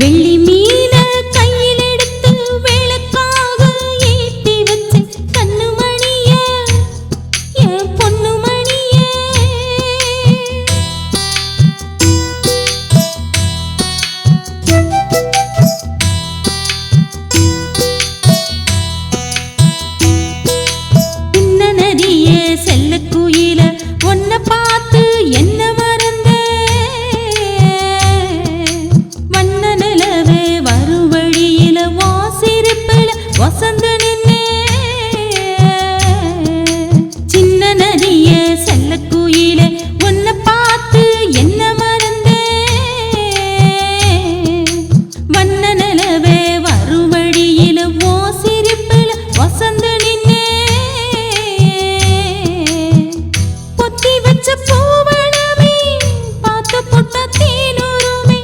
வெள்ளி மீன கையில் எடுத்து விளக்காக ஏத்தி வச்சு கண்ணுமணிய என் பொண்ணுமணிய சின்ன நதிய செல்ல குயில ஒன்ன பார்த்து என்ன மறந்த வண்ண நிலவே வரும் வழியில வாசிருப்பில வசந்த நின்னே சின்ன நதிய செல்ல குயில ஒன்ன பார்த்து என்ன மறந்த வண்ண நிலவே வரும் வழியில வாசிருப்பில வசந்த நின்னே பொத்தி வச்ச பூவனமே பார்த்து போட்ட தேனூருமே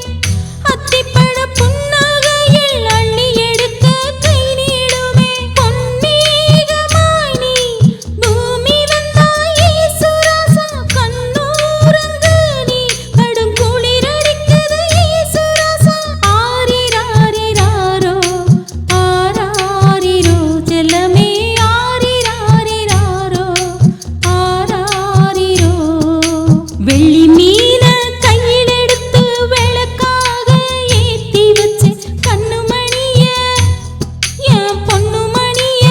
அத்திப்பழ புன்னகையில் அள்ளி எடுக்க கை நீடுமே பொன்னீகமாய் நீ பூமி வந்தாய் ஈசுராசா கண்ணூரங்கு நீ கடும் குளிரடிக்குது ஈசுராசா ஆரிராரிராரோ ஆராரிரோ செல்லமே ஆரிராரிராரோ ஆராரிரோ வெள்ளி மீன கையில் எடுத்து விளக்காக ஏத்தி வச்சு கண்ணுமணிய என் பொண்ணுமணிய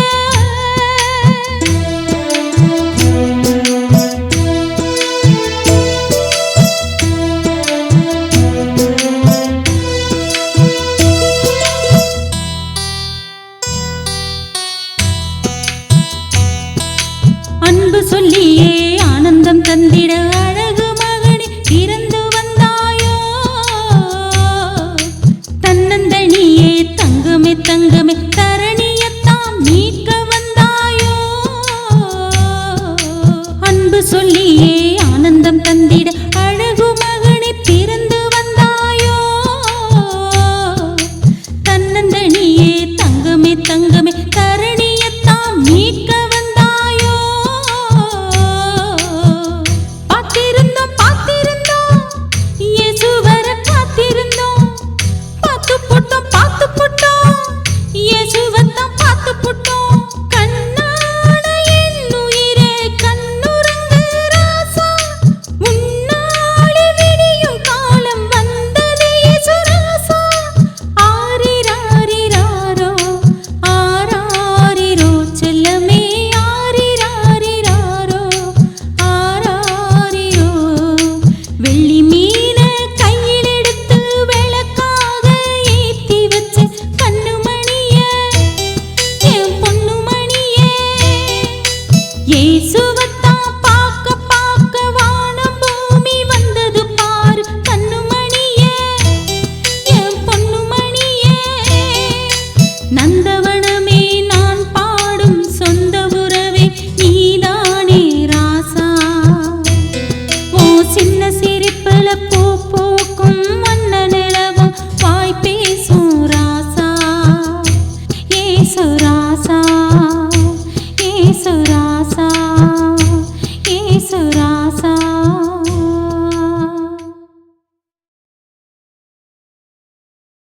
அன்பு சொல்லியே ஆனந்தம் தந்திட அழகு மகனே பிறந்து வந்தாயோ தன்னந்தனியே தங்கமே தங்க